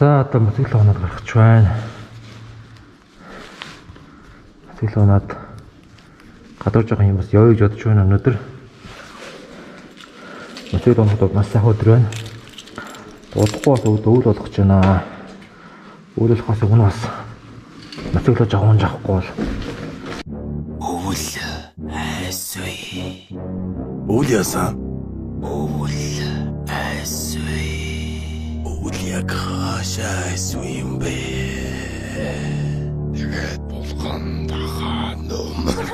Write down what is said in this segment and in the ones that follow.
За одоо мотоцикл хоноод гарах байна. Мотоцикл хоноод гадуур жоохон юм бас явъя гэж бодож байна өнөөдөр. Мотоцикл хоноод маш сайхан өдөр байна. Удахгүй бас өвөл болох гэж байна. Өвөл болохоос өмнө бас мотоциклоо жоохон жахгүй бол. Өвөл айсвэ. Өвөл яасан? Өвөл айсвэ. Өвөл яг хаашаа айсвэ юм бэ? Тэгээд болгон дахаа номер.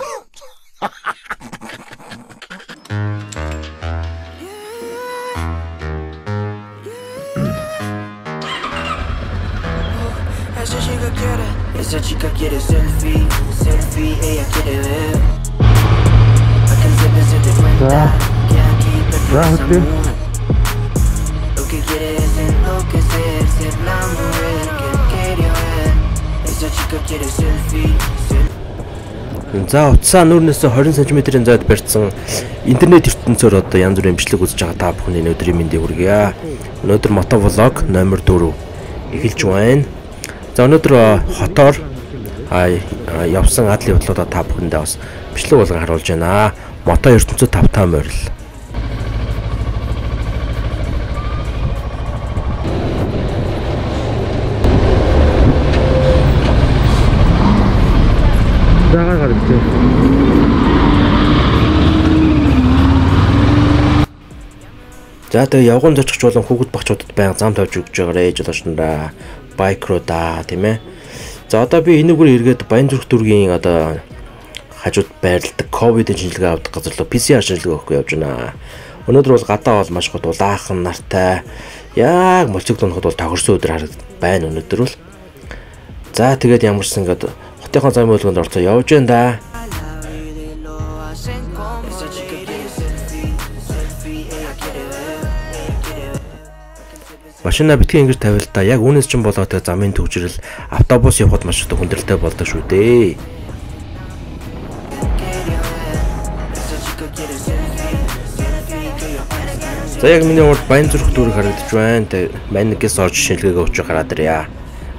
Esa chica quiere selfie, selfie, ella quiere ver. Pa' que se dé cuenta que aquí perdimos amor. Lo que quiere es enloquecer, ser la mujer que él quería ver. Esa chica quiere selfie, selfie. За утсаа нүүрнээс 20 см-ийн зайд барьсан интернет ертөнцөөр одоо янз бүрийн бичлэг үзэж байгаа та бүхний өнөөдрийн мэндийг хүргье. Өнөөдөр моtovlog номер 4 эхэлж байна. За өнөөдөр хотоор явсан адал явдлуудаа та бүхэндээ бас бичлэг болгон харуулж байна. Мото ертөнцөд тавтаа морил. Загаар гарч. За тэгээ явган зочигч болон хүүхэд багчуудад байнга зам тавьж өгч байгаарэ ээж болошноо байкро да тийм ээ. За одоо би энэгээр эргээд Баянзүрх дүүргийн одоо хажууд байрладаг ковидын шинжилгээ авдаг газар руу PCR шинжилгээ өгөх явж байна. Өнөөдөр бол гадаа бол маш гот улаахан нартай яг мотоцикл нөхөд бол тохирсон өдөр харагдаж байна өнөөдөр бол. За тэгээд ямарсан ингээд хотынхон зам болгонд орцоо явж байна да. Машина битгий ингэж тавил та яг үүнээс ч болоод замын төвжрэл автобус явахад маш их хүндрэлтэй болдог шүү дээ. За яг миний урд Баянзүрх дүүрэг харагдаж байна. Тэ манигээс орж шинжилгээгээ өгч гараад ирье.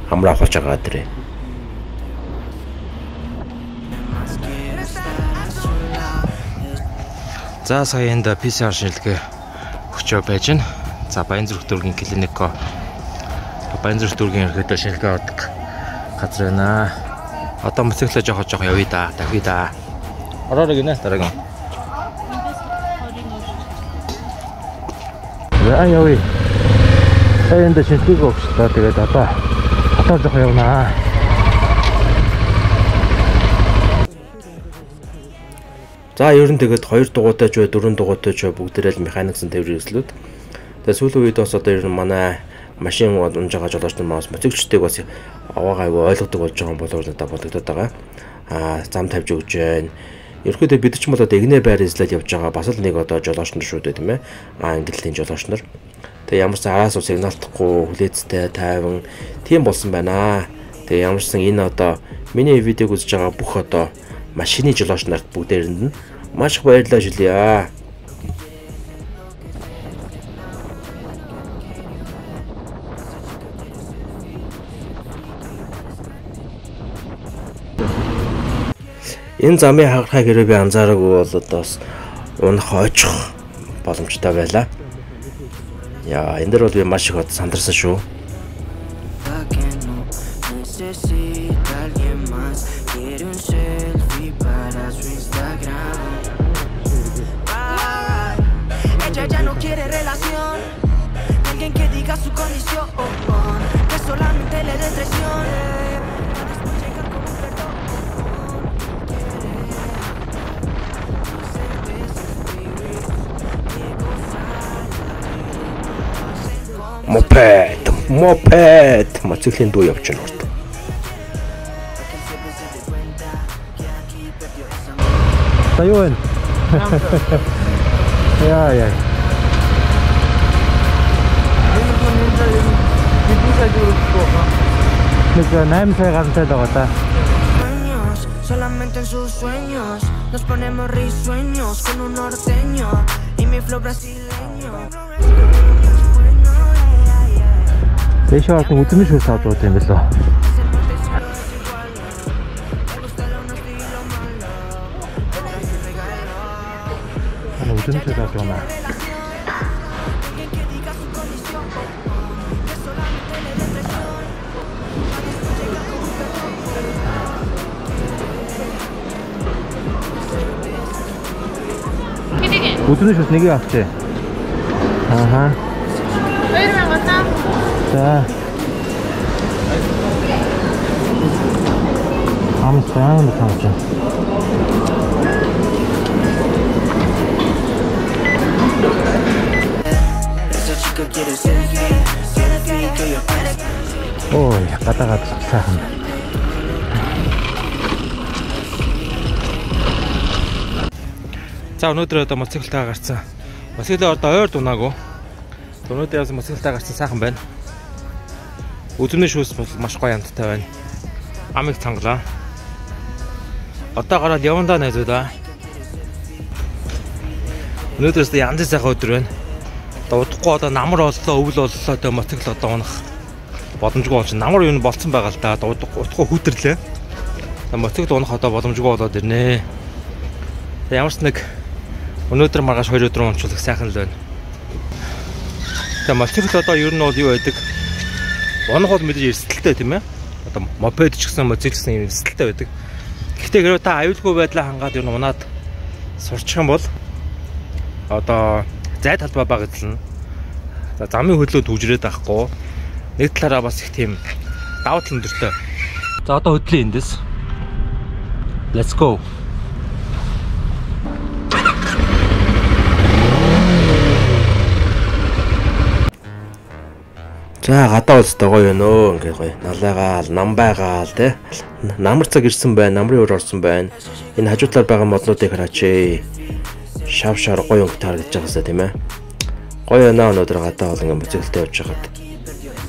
Хамраа авахч гараад ирье. За сая энэ PCR шинжилгээ өгчөө байж байна. За Баянзүрх дүүргийн клинико Баянзүрх дүүргийн ерөөдөө шинжилгээ авдаг газар байна. Одоо мотоциклоо жоох явъя да. Давхий да. Ороо гинэ дараагийн. За явъя. Энд шинжилгээ өгчлөө. Тэгээд одоо хотоор жоох явнаа. За ер нь тэгээд 2 дугуйтай ч бай 4 дугуйтай ч бүгдээрээ л механиксэн төврөслүүд. Тэгээ сүүлийн үед бас одоо ер нь манай машин унж байгаа жолооч нар бас мотоциклчдыг бас аваагаа ойлгодог болж байгаа болоор надад бодогдоод байгаа. Зам тавьж өгч байна. Ерөнхийдөө бид ч юм бол одоо игнэ байр эзлээд явж байгаа бас л нэг одоо жолооч нар шүү дээ тийм ээ. Английн жолооч нар. Тэгээ ямарсан араас уу сигналтахгүй хүлээцтэй тайван тийм болсон байна. Тэгээ ямарсан энэ одоо миний видеог үзэж байгаа бүх одоо машины жолооч нарт бүгдээрэнд нь маш их баярлалаа шилье. Энэ замын хагархай хэрэг би анзаараагүй бол одоо бас унах ойчих боломжтой байлаа. Яа, энэ дөр бол би маш их сандарсан шүү. Мопед мотоциклийн дуу явж байна урд. За юу вэ? Яа. Solamente en sus sueños nos ponemos risueños con un norteño y mi flow brasileño. Дэшээ олон үзмэн шүүс аваад байгаа юм билээ. Ана үзмэн шүүс аваад байна. Үзмэн шүүс нэгийг авчээ. Ааха. 2,000. 자, 아무튼 못하죠. 오, 가다가 속상한다. За өнөөдөр одоо мотоциклтаа гарсан. Мотоциклээ одоо ойр дунаагүй. Өнөөдөр яасан мотоциклтаа гарсан сайхан байна. Үзмэн шүүс бол маш гоё амттай байна. Амиг цангалаа. Одоо гараад явандаа найзуудаа. Өнөөдөөс янз сайхан өдөр байна. Одоо удахгүй одоо намар боллоо, өвөл боллоо одоо мотоцикл одоо унах боломжгүй болж намар юу болцсон байгаа л да. Одоо удахгүй хүүтэрлээ. Мотоцикл унах одоо боломжгүй болоод ирнэ. Ямар ч нэг өнөөдөр маргааш 2 өдөр унчулах сайхан л байна. Тэгээ мотоцикл одоо ер нь бол юу байдаг? Унах бол мэдээж эрсдэлтэй тийм ээ. Одоо мопед ч гэсэн мотоцикл гэсэн эрсдэлтэй байдаг. Гэхдээ хэрвээ та аюулгүй байдлаа хангаад ер нь унаад сурчих юм бол одоо зай талбай баг эзэлнэ. За замын хөдлөө төвжрээд байхгүй. Нэг талаараа бас их тийм давуу тал өндөртэй. За одоо хөдлөө эндээс. Let's go. За гадаа улстай гоё нөө ингээ гоё налайгаал нам байгаал те намар цаг ирсэн байна намрын өр орсон байна энэ хажуу талаар байгаа моднуудыг хараач шав шар гоё өнгө тарагдж байгаасаа тийм ээ гоё наа өнөөдөр гадаа бол ингээ мотоциклтэй явж байгаад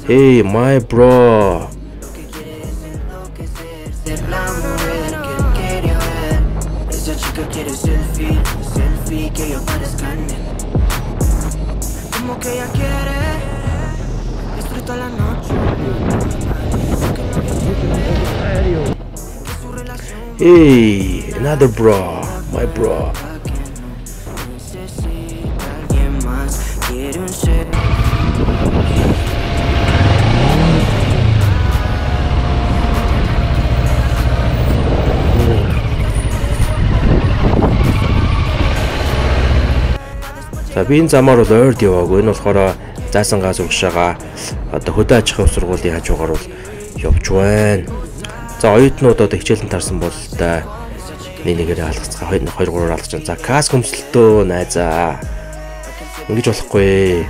hey my bro Hey, another bro, my bro. За би энэ замаар бол ойрд яваагүй. Энэ болохоор заасангаас угшаага одоо хөдөө аж ахуйн сургуулийн хажуугаар бол явж байна. За оюутнууд одоо хичээлэн тарсан бол та нэгээрээ алгацгаа 2-3 алгаж байна. За каск хөмсөлтөө найзаа. Ингэж болохгүй.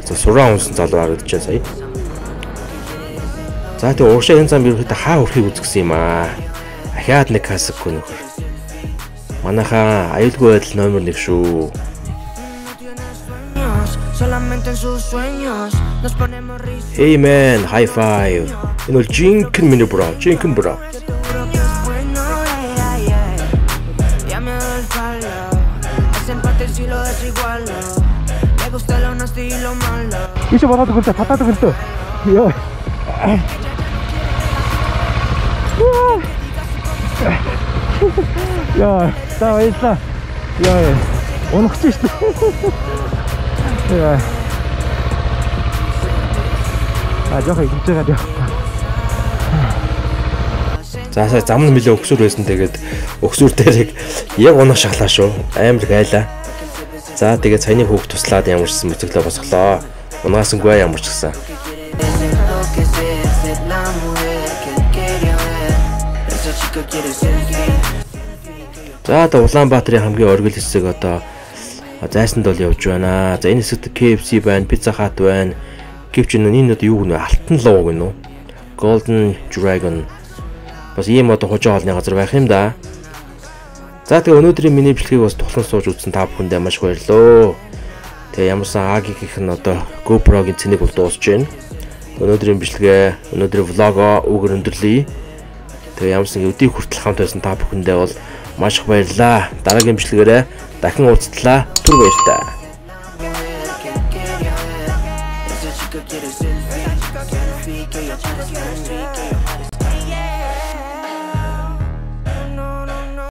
За сураа унсан залуу харагдаж байна сая. За тэгээ уушаа энэ зам ерөөхдөө хаа өрхийг үзгэсэн юм аа. Ахаад нэг каскгүй нөхөр. Манайхаа аюулгүй байдал номер 1 шүү. Hey man, high five. Энэ бол жинхэнэ миний бро, жинхэнэ бро. Ишээ болоод өгөлтэй, татаад өгөлтэй. Йоо. Яа, таа ийла. Яа. Унахч шүү дээ. Яа. Жохоо хийж байгаа яах. За сая зам нь нэлээ өгсүр байсан тэгээд өгсүр дээр яг унах шахлаа шүү. Амар гайлаа. За тэгээд саяны хүүхд туслаад ямар ч мэцэглээ босглоо. Унаасангүй ямар ч гэсэн. За одоо Улаанбаатарын хамгийн оргил хэсэг одоо зайсанд бол явж байна. За энэ хэсэгт KFC байна, Pizza Hut байна. Гэвч энэ одоо юу гэнэ? Алтан луу гэнэ үү? Golden Dragon. Бас ийм одоо хожоо хоолны газар байх юм да. За тэгээ өнөөдрийн миний бичлэгийг бас тухлан сууж үзсэн та бүхэндээ маш баярлалаа. Тэгээ ямарсан Аги-ийн одоо GoPro-гийн цэнийг бол дуусж байна. Өнөөдрийн бичлэгээ, өнөөдрийн влого үгээр өндөрлөе. Тэгээ ямарсан өдий хүртэл хамт байсан та бүхэндээ бол маш их баярлалаа. Дараагийн бичлэгээрээ дахин уулзтлаа. Түр баярлалаа. Counterfeit, yeah, you understand me.